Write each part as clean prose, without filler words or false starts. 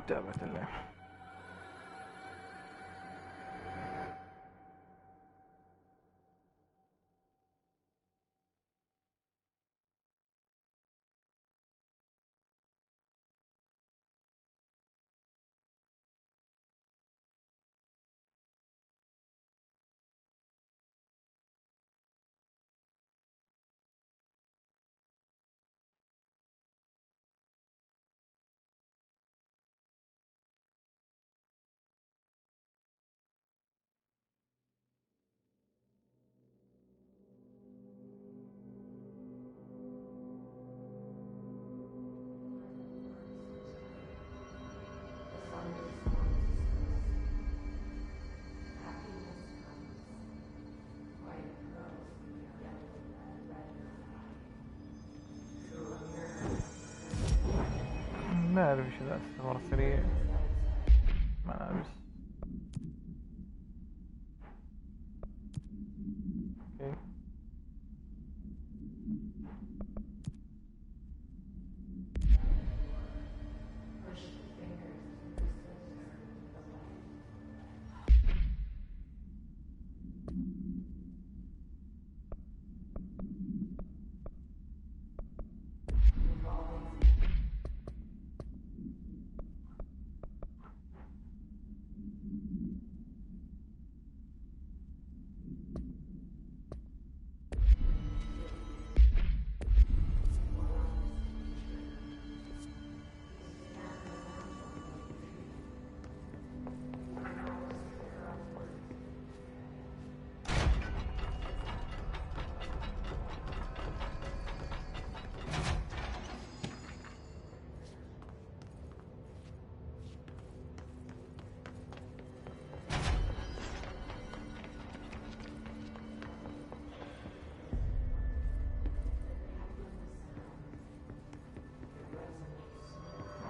Tövbe. ما أعرف إيش ذا السفر سريع. ملابس. أوكي.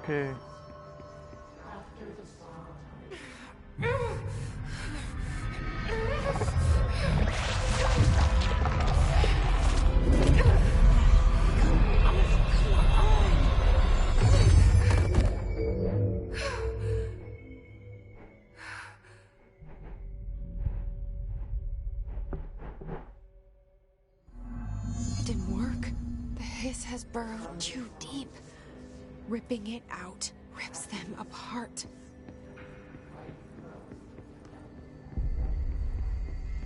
Okay. It didn't work. The hiss has burrowed too deep. Ripping it out rips them apart.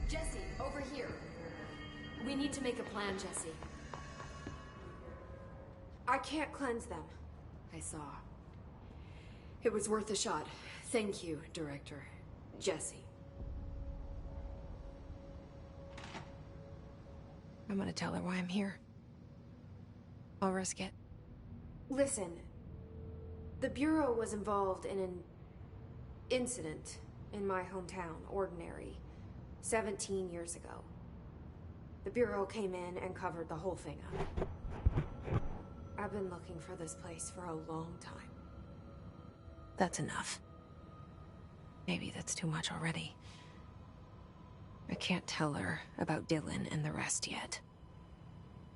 Jesse, over here. We need to make a plan, Jesse. I can't cleanse them. I saw. It was worth a shot. Thank you, Director. Jesse. I'm gonna tell her why I'm here. I'll risk it. Listen, the Bureau was involved in an incident in my hometown, Ordinary, 17 years ago. The Bureau came in and covered the whole thing up. I've been looking for this place for a long time. That's enough. Maybe that's too much already. I can't tell her about Dylan and the rest yet.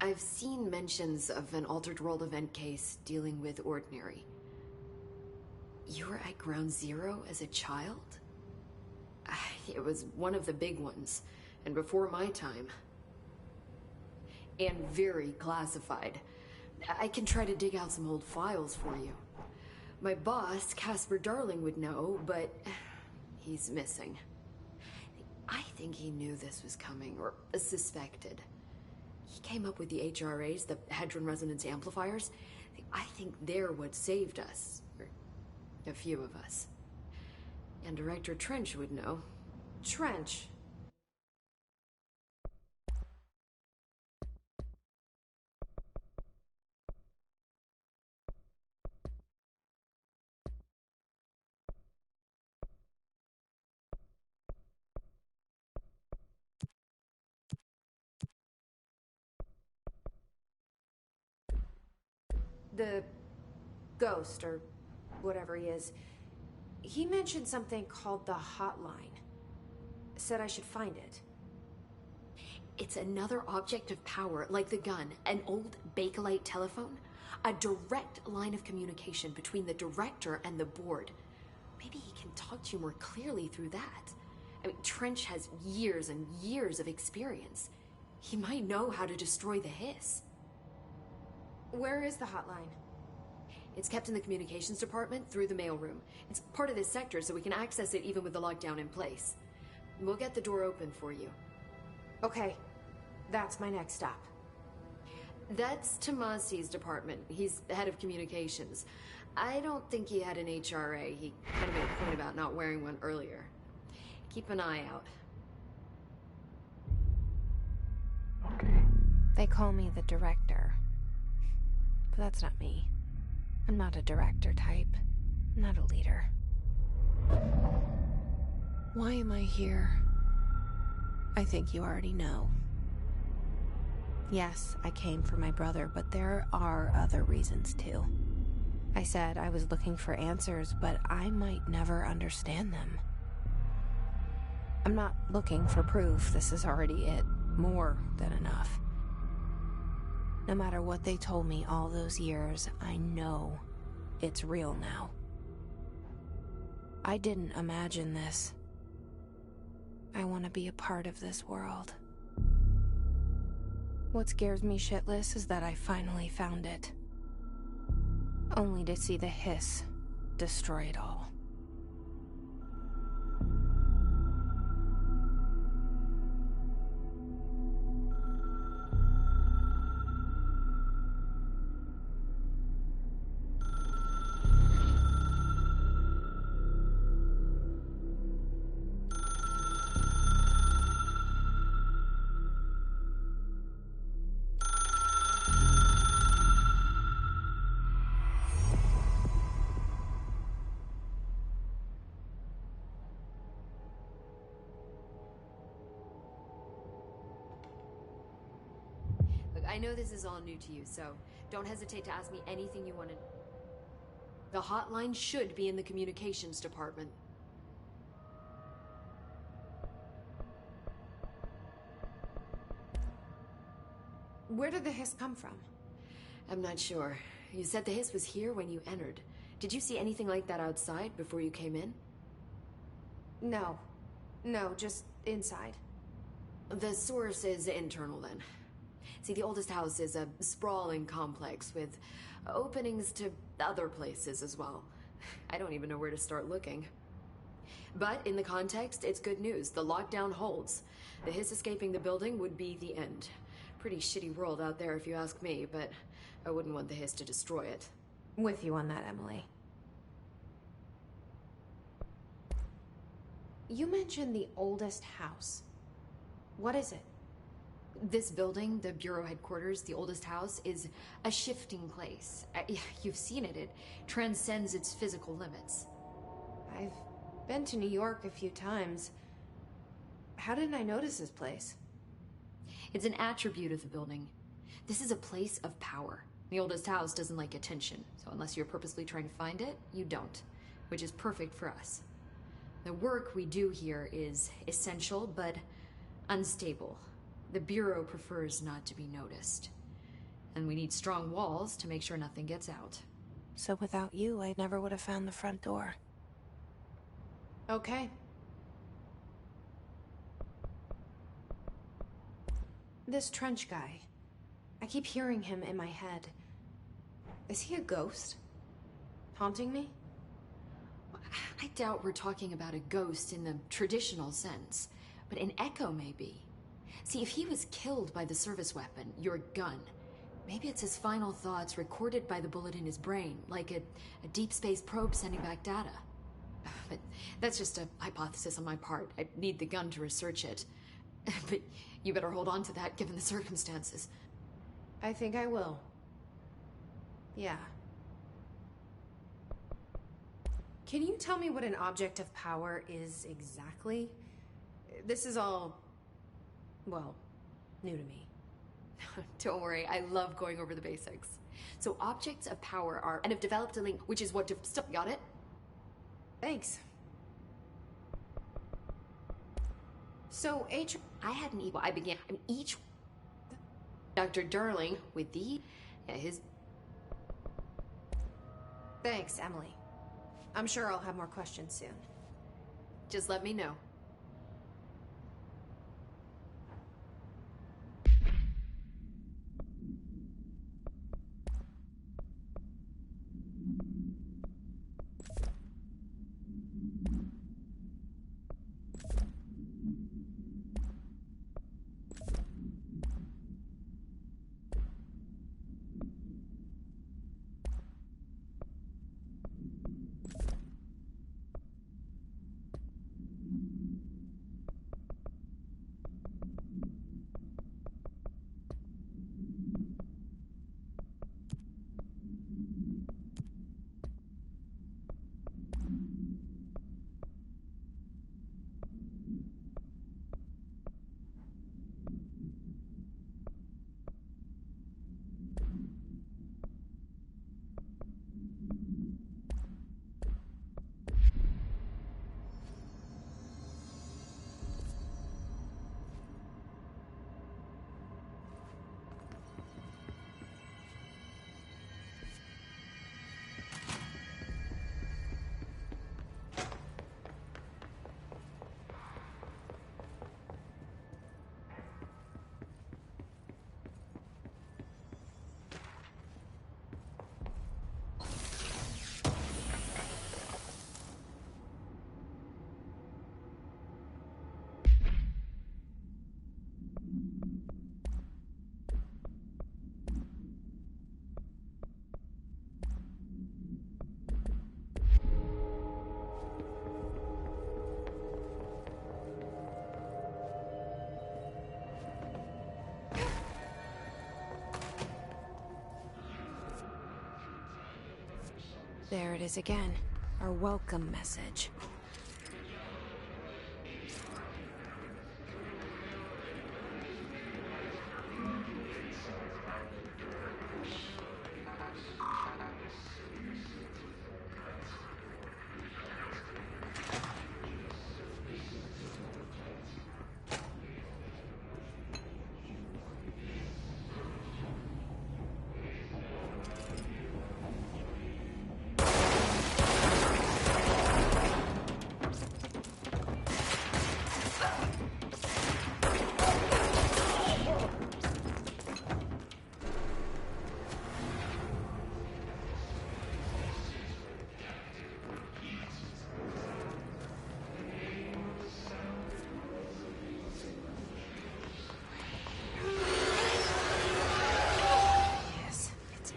I've seen mentions of an Altered World event case dealing with Ordinary. You were at Ground Zero as a child? It was one of the big ones, and before my time. And very classified. I can try to dig out some old files for you. My boss, Casper Darling, would know, but he's missing. I think he knew this was coming, or suspected. He came up with the HRAs, the Hadron Resonance Amplifiers. I think they're what saved us. Or a few of us. And Director Trench would know. Trench? The ghost, or whatever he is, he mentioned something called the Hotline. Said I should find it. It's another object of power, like the gun, an old Bakelite telephone. A direct line of communication between the director and the board. Maybe he can talk to you more clearly through that. I mean, Trench has years and years of experience. He might know how to destroy the Hiss. Where is the hotline? It's kept in the communications department through the mailroom. It's part of this sector, so we can access it even with the lockdown in place. We'll get the door open for you. Okay, that's my next stop. That's Tomasi's department. He's the head of communications. I don't think he had an HRA. He kind of made a point about not wearing one earlier. Keep an eye out. Okay. They call me the director. But that's not me. I'm not a director type. I'm not a leader. Why am I here? I think you already know. Yes, I came for my brother, but there are other reasons too. I said I was looking for answers, but I might never understand them. I'm not looking for proof. This is already it. More than enough. No matter what they told me all those years, I know it's real now. I didn't imagine this. I want to be a part of this world. What scares me shitless is that I finally found it. Only to see the Hiss destroy it all. I know this is all new to you, so don't hesitate to ask me anything you want to. The hotline should be in the communications department. Where did the Hiss come from? I'm not sure. You said the Hiss was here when you entered. Did you see anything like that outside before you came in? No. No, just inside. The source is internal then. See, the oldest house is a sprawling complex with openings to other places as well. I don't even know where to start looking. But in the context, it's good news. The lockdown holds. The Hiss escaping the building would be the end. Pretty shitty world out there if you ask me, but I wouldn't want the Hiss to destroy it. With you on that, Emily. You mentioned the oldest house. What is it? This building, the Bureau headquarters, the oldest house, is a shifting place. You've seen it. It transcends its physical limits. I've been to New York a few times. How didn't I notice this place? It's an attribute of the building. This is a place of power. The oldest house doesn't like attention, so unless you're purposely trying to find it, you don't, which is perfect for us. The work we do here is essential, but unstable. The Bureau prefers not to be noticed. And we need strong walls to make sure nothing gets out. So without you, I never would have found the front door. Okay. This Trench guy. I keep hearing him in my head. Is he a ghost? Haunting me? I doubt we're talking about a ghost in the traditional sense, but an echo maybe. See, if he was killed by the service weapon, your gun, maybe it's his final thoughts recorded by the bullet in his brain, like a deep space probe sending back data. But that's just a hypothesis on my part. I need the gun to research it. But you better hold on to that given the circumstances. I think I will. Yeah. Can you tell me what an object of power is exactly? This is all, well, new to me. Don't worry, I love going over the basics. So objects of power are, and have developed a link, which is what got it? Thanks. So I had an I began, each Dr. Darling with his Thanks, Emily. I'm sure I'll have more questions soon. Just let me know. There it is again. Our welcome message.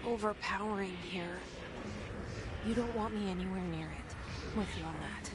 Overpowering here. You don't want me anywhere near it. I'm with you on that.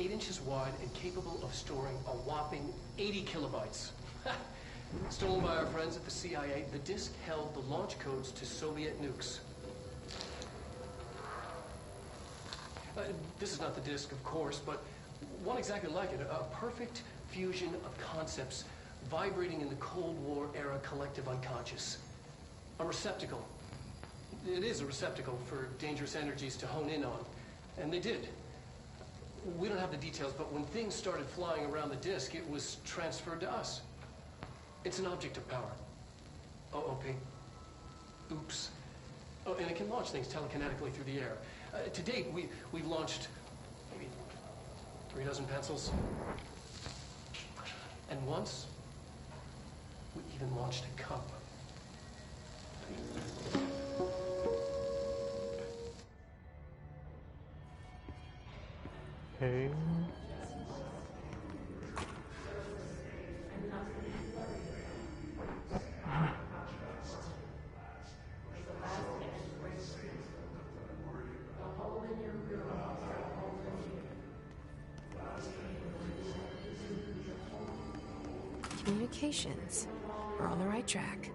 8 inches wide and capable of storing a whopping 80 kilobytes. Stolen by our friends at the CIA, the disk held the launch codes to Soviet nukes. This is not the disk, of course, but one exactly like it. A perfect fusion of concepts vibrating in the Cold War era collective unconscious. A receptacle. It is a receptacle for dangerous energies to hone in on. And they did. We don't have the details, but when things started flying around the disk, it was transferred to us. It's an object of power. OOP. Oops. Oh, and it can launch things telekinetically through the air. To date, we've launched maybe 3 dozen pencils. And once, we even launched a cup. Okay. Communications. We're on the right track.